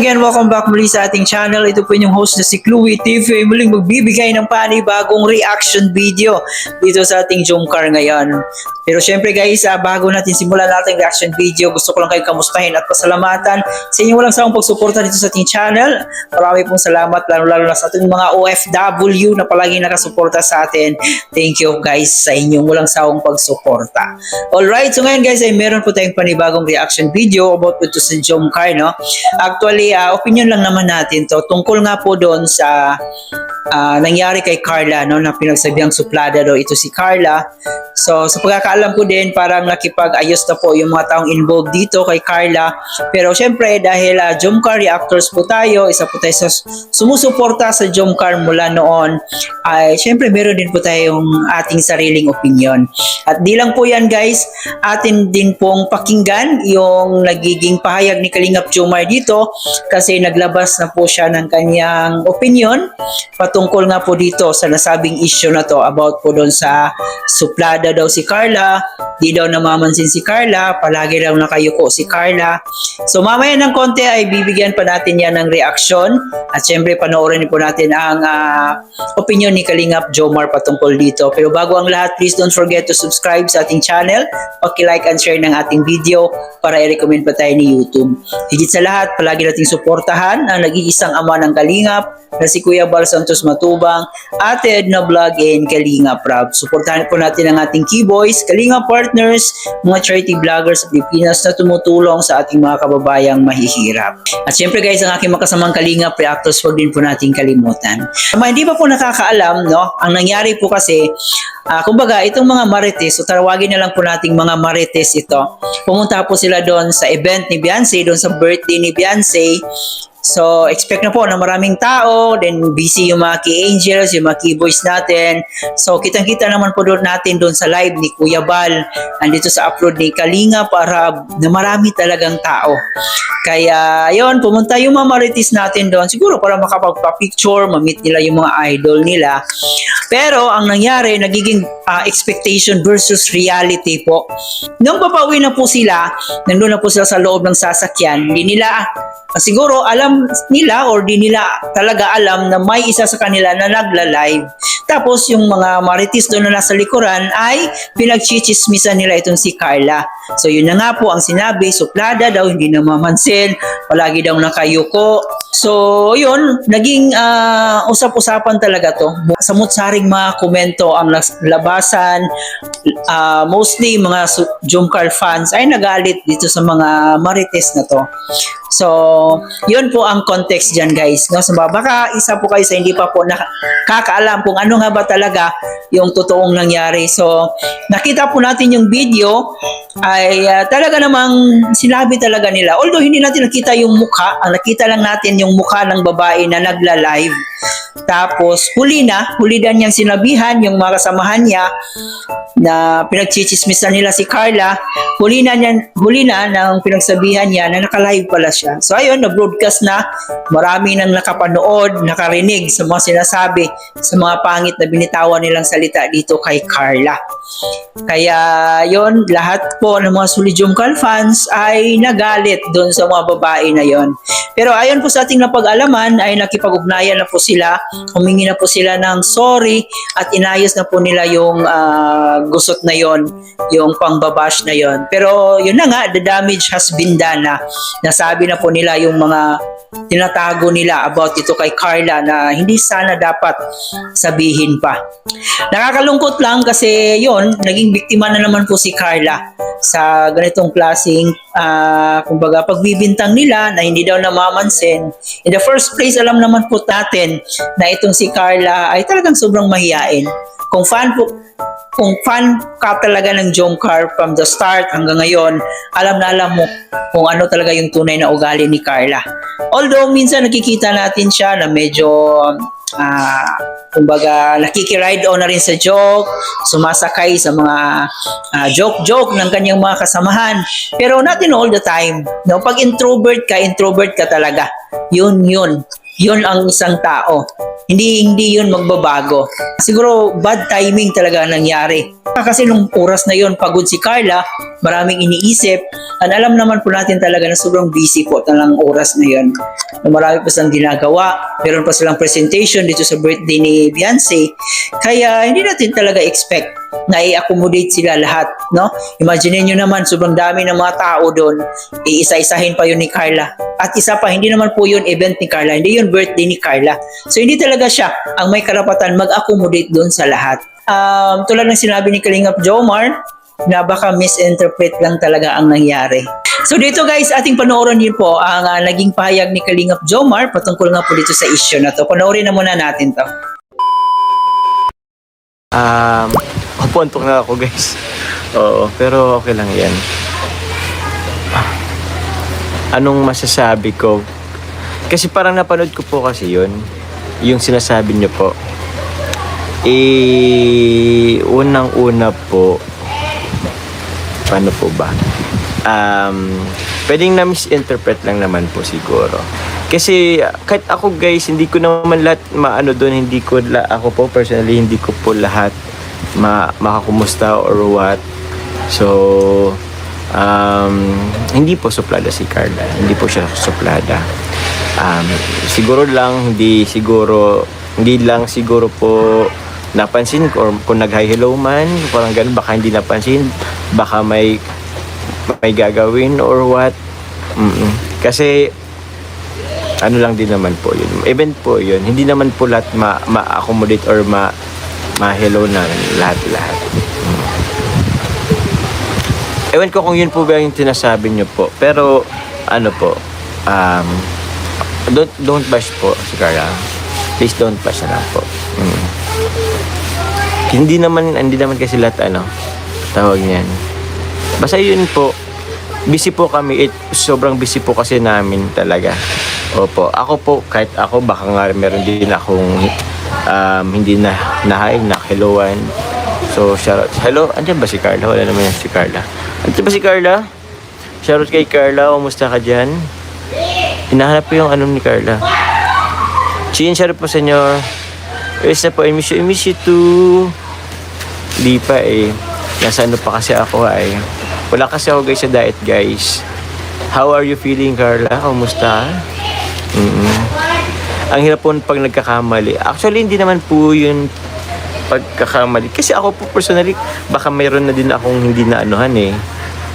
Again, welcome back muli sa ating channel. Ito po yung host na si Chloe TV. Muling magbibigay ng panibagong reaction video dito sa ating Jomcar ngayon. Pero syempre guys, bago natin simulan natin reaction video, gusto ko lang kayo kamustahin at pasalamatan sa inyong walang sawang pagsuporta dito sa ating channel. Marami pong salamat, lalo na sa ating mga OFW na palagi nakasuporta sa atin. Thank you guys sa inyong walang sawang pagsuporta. Alright, so ngayon guys ay meron po tayong panibagong reaction video about ito sa Jomcar, no? Actually, opinion lang naman natin to tungkol nga po doon sa nangyari kay Carla, no, na pinagsabihang suplada daw ito si Carla. So sa pagkakaalam ko din, parang nakipag-ayos na po yung mga taong involved dito kay Carla. Pero syempre dahil Jomcar reactors po tayo, isa po tayo sa sumusuporta sa Jomcar mula noon, ay syempre meron din po tayong ating sariling opinion. At di lang po yan guys, atin din pong pakinggan yung nagiging pahayag ni Kalingap Jomar dito, kasi naglabas na po siya ng kanyang opinion patungkol nga po dito sa nasabing issue na to about po doon sa suplada daw si Carla. Di daw namamansin si Carla, palagi daw nakayuko si Carla. So mamaya ng konti ay bibigyan pa natin yan ng reaction at syempre panoorin po natin ang opinion ni Kalingap Jomar patungkol dito. Pero bago ang lahat, please don't forget to subscribe sa ating channel, paki-like and share ng ating video para i-recommend pa tayo ni YouTube. Higit sa lahat, palagi nating suportahan ang nag-iisang ama ng Kalingap na si Kuya Bal Santos Matubang, Ate Edna Vlog and Kalingap Rob. Suportahan po natin ang ating Keyboys, Kalingap Partners, mga charity vloggers sa Pilipinas na tumutulong sa ating mga kababayang mahihirap. At syempre guys, ang aking makasamang Kalingap reactors, huwag din po natin kalimutan. Mga hindi pa po nakakaalam, no, ang nangyari po kasi, kumbaga itong mga marites, so tawagin na lang po nating mga marites ito, pumunta po sila doon sa event ni Beyonce, doon sa birthday ni Beyonce. So, expect na po na maraming tao, then busy yung mga key angels, yung mga key boys natin. So, kitang-kita naman po doon natin doon sa live ni Kuya Bal, andito sa upload ni Kalinga para na marami talagang tao. Kaya, yon, pumunta yung mga marites natin doon, siguro para makapagpa-picture, ma-meet nila yung mga idol nila. Pero, ang nangyari, nagiging expectation versus reality po. Nung papauwi na po sila, nandun na po sila sa loob ng sasakyan, hindi nila siguro alam nila or di nila talaga alam na may isa sa kanila na nagla-live. Tapos yung mga marites doon na nasa likuran ay pinagchichismisan nila itong si Carla. So yun na nga po ang sinabi, suplada daw, hindi namamansin, palagi daw nakayuko. So yun, naging usap-usapan talaga to. Samut-saring mga komento ang labasan. Mostly mga Jomcar fans ay nagalit dito sa mga marites na to. So, yun po ang context dyan guys. No? So, baka isa po kayo sa hindi pa po nakakaalam kung ano nga ba talaga yung totoong nangyari. So, nakita po natin yung video ay talaga namang sinabi talaga nila. Although hindi natin nakita yung mukha, ang nakita lang natin yung mukha ng babae na nagla-live. Tapos, huli na niyang sinabihan yung mga kasamahan niya na pinagchichismisan nila si Carla. Huli na nang pinagsabihan niya na naka-live pala siya. So ayun, na-broadcast na, marami nang nakapanood, nakarinig sa mga sinasabi, sa mga pangit na binitawan nilang salita dito kay Carla. Kaya yun, lahat po ng mga Solid Jomcar fans ay nagalit doon sa mga babae na yon. Pero ayon po sa ating napag-alaman ay nakipag-ugnayan na po sila, humingi na po sila ng sorry at inayos na po nila yung gusot na yon, yung pangbabash na yon. Pero yun na nga, the damage has been done na. Nasabi na po nila yung mga tinatago nila about ito kay Carla na hindi sana dapat sabihin pa. Nakakalungkot lang kasi yon, naging biktima na naman po si Carla sa ganitong klaseng kumbaga pagbibintang nila na hindi daw namamansin. In the first place, alam naman po natin na itong si Carla ay talagang sobrang mahiyain. Kung fan ka talaga ng Jomcar from the start hanggang ngayon, alam na alam mo kung ano talaga yung tunay na ugali ni Carla. Although minsan nakikita natin siya na medyo kumbaga nakikiride on na rin sa joke, sumasakay sa mga joke ng kanyang mga kasamahan. Pero not in all the time. No, pag introvert ka talaga. Yun ang isang tao. hindi yun magbabago. Siguro bad timing talaga ang nangyari. Kasi nung oras na yon pagod si Carla, maraming iniisip. At alam naman po natin talaga na sobrang busy po talang oras na yon. Marami pa silang ginagawa. Meron pa silang presentation dito sa birthday ni Beyonce. Kaya hindi natin talaga expect na i-accommodate sila lahat, no? Imagine niyo naman, sobrang dami ng mga tao doon. Iisa-isahin pa yun ni Carla. At isa pa, hindi naman po yun event ni Carla. Hindi yun birthday ni Carla. So, hindi talaga siya ang may karapatan mag-accommodate doon sa lahat. Tulad ng sinabi ni Kalingap Jomar, na baka misinterpret lang talaga ang nangyari. So dito guys, ating panoorin din po ang naging pahayag ni Kalingap Jomar patungkol nga po dito sa issue na to. Panoorin na muna natin to. Kapuntok na ako guys. Oo, pero okay lang yan. Anong masasabi ko? Kasi parang napanood ko po kasi yun. Yung sinasabi niyo po. Unang-una po, paano po ba? Pwedeng na-misinterpret lang naman po siguro. Kasi kahit ako guys, hindi ko naman lahat maano doon, ako po personally, hindi ko po lahat makakumusta or what. So, hindi po suplada si Carla. Hindi po siya suplada. Siguro lang, hindi lang siguro po napansin or kung nag-hi hello man, parang ganun, baka hindi napansin, baka may gagawin or what. Kasi ano lang din naman po yun, event po yun, hindi naman po lahat ma-accommodate or ma-hello na lahat. Ewan ko kung yun po ba yung tinasabi nyo po, pero ano po, don't bash po si Carla, please don't bash na lang po. Hindi naman kasi lahat tawag niyan. Basta yun po, busy po kami, sobrang busy po kasi namin talaga. Opo, ako po, kahit ako, baka nga meron din akong hindi na helloan. So, shoutout. Hello, andyan ba si Carla? Wala naman yan si Carla. Andyan ba si Carla? Shoutout kay Carla, kumusta ka dyan? Hinahanap po yung ni Carla. Chin, shoutout po senyor. Isa po, I miss you too. Di pa nasa pa kasi ako wala kasi ako guys sa diet guys. How are you feeling Carla? Kumusta? Ang hirap po pag nagkakamali. Actually hindi naman po yun pagkakamali. Kasi ako po personally, baka mayroon na din akong hindi na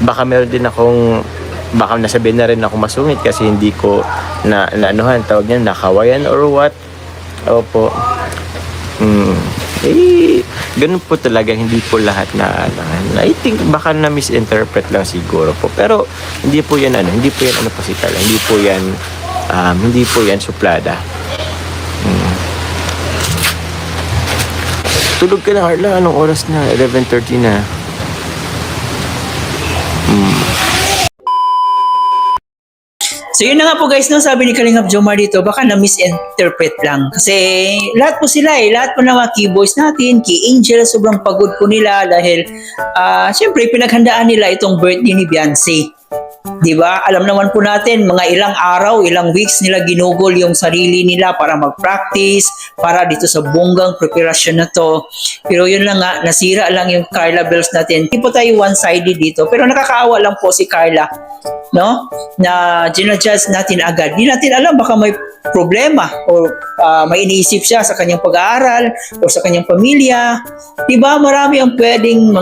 baka mayroon din akong, baka nasabihin na rin ako masungit kasi hindi ko na tawag niyan, nakawayan or what. Opo. Ganun po talaga, hindi po lahat na I think baka na misinterpret lang siguro po, pero hindi po yan po si Carla, hindi po yan suplada. Tulog ka na Carla, anong oras na? 11:30 na. So yun na nga po guys, no, sabi ni Kalingap Jomar dito, baka na-misinterpret lang. Kasi lahat po sila lahat po ng mga key boys natin, key angel, sobrang pagod po nila dahil syempre pinaghandaan nila itong birthday ni Beyonce. Diba? Alam naman po natin, mga ilang araw, ilang weeks nila ginugol yung sarili nila para mag-practice, para dito sa bonggang preparasyon na to. Pero yun lang nga, nasira lang yung Carla Bells natin. Hindi po tayo one-sided dito, pero nakakaawa lang po si Carla, no? Na ginadjust natin agad. Di natin alam, baka may problema o may iniisip siya sa kanyang pag-aaral o sa kanyang pamilya. Diba? Marami ang pwedeng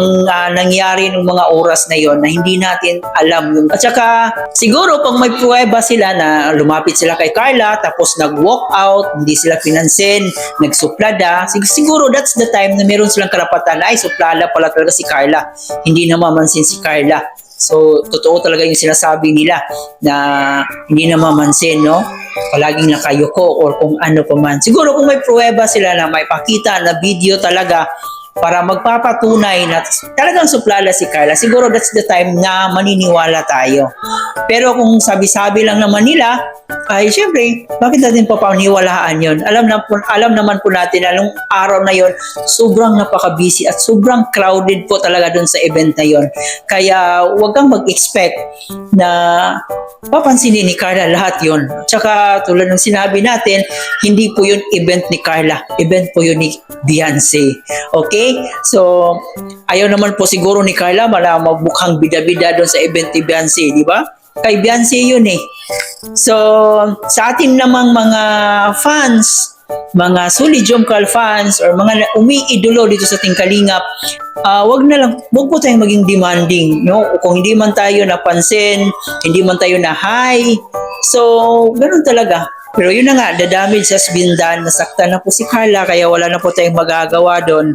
nangyari ng mga oras na yon na hindi natin alam yun. At saka, siguro pag may pruweba sila na lumapit sila kay Carla tapos nag-walk out, hindi sila pinansin, nagsuplada, siguro that's the time na meron silang karapatan, ay suplada pala talaga si Carla, hindi na mamansin si Carla. So, totoo talaga yung sinasabi nila na hindi na mamansin, no? Palaging nakayuko or kung ano pa man. Siguro kung may pruweba sila na may pakita na video talaga para magpapatunay na talagang suplada si Carla, siguro that's the time na maniniwala tayo. Pero kung sabi-sabi lang naman nila, ay syempre, bakit natin papaniwalaan yun? Alam naman po natin na nung araw na yon sobrang napaka-busy at sobrang crowded po talaga dun sa event na yon. Kaya huwag kang mag-expect na papansinin ni Carla lahat yon. Tsaka tulad ng sinabi natin, hindi po yun event ni Carla. Event po yun ni Beyonce. Okay? So, ayaw naman po siguro ni Carla magmukhang bida-bida doon sa event ni Beyonce, di ba? Kay Beyonce yun eh. So, sa atin namang mga fans, mga Solid Jomcar fans, or mga umiidolo dito sa ating Kalingap, wag po tayong maging demanding, no? Kung hindi man tayo napansin, hindi man tayo na high, so, ganun talaga. Pero yun na nga, the damage has been done. Nasaktan na po si Carla, kaya wala na po tayong magagawa doon.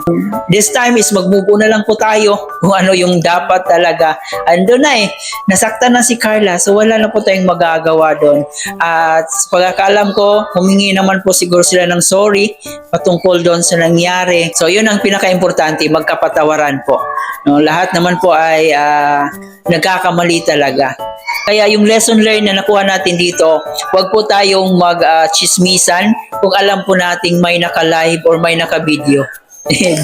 This time is mag-move on na lang po tayo kung ano yung dapat talaga. Ando na eh, nasaktan na si Carla, so wala na po tayong magagawa doon. At sa pagkakaalam ko, humingi naman po siguro sila ng sorry patungkol doon sa nangyari. So yun ang pinaka-importante, magkapatawaran po. No, lahat naman po ay nagkakamali talaga. Kaya yung lesson learned na nakuha natin dito, wag po tayong mag-chismisan kung alam po nating may naka-live or may naka-video.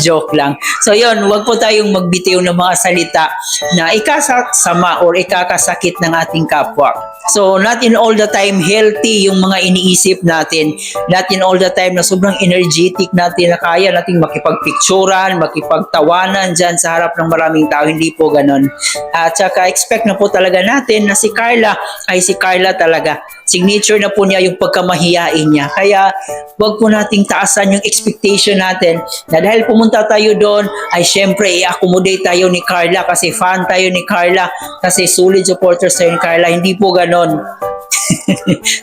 Joke lang. So yun, wag po tayong magbitiw ng mga salita na ikasasama or ikakasakit ng ating kapwa. So not in all the time healthy yung mga iniisip natin. Not in all the time na sobrang energetic natin na kaya nating makipagpicturan, makipagtawanan dyan sa harap ng maraming tao. Hindi po ganon. At saka expect na po talaga natin na si Carla ay si Carla talaga. Signature na po niya yung pagkamahiyain niya. Kaya wag po nating taasan yung expectation natin na dahil pumunta tayo doon ay syempre i-accommodate tayo ni Carla kasi fan tayo ni Carla, kasi solid supporters tayo ni Carla. Hindi po ganon.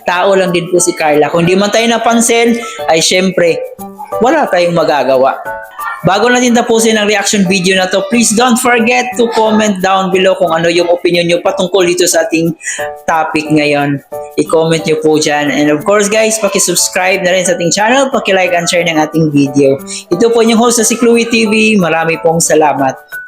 Tao lang din po si Carla. Kung di man tayo napansin ay syempre wala tayong magagawa. Bago natin tapusin ang reaction video na to, please don't forget to comment down below kung ano yung opinion nyo patungkol dito sa ating topic ngayon. I-comment nyo po dyan. And of course guys, paki-subscribe na rin sa ating channel, paki-like and share ng ating video. Ito po yung host sa si Chloe TV. Marami pong salamat.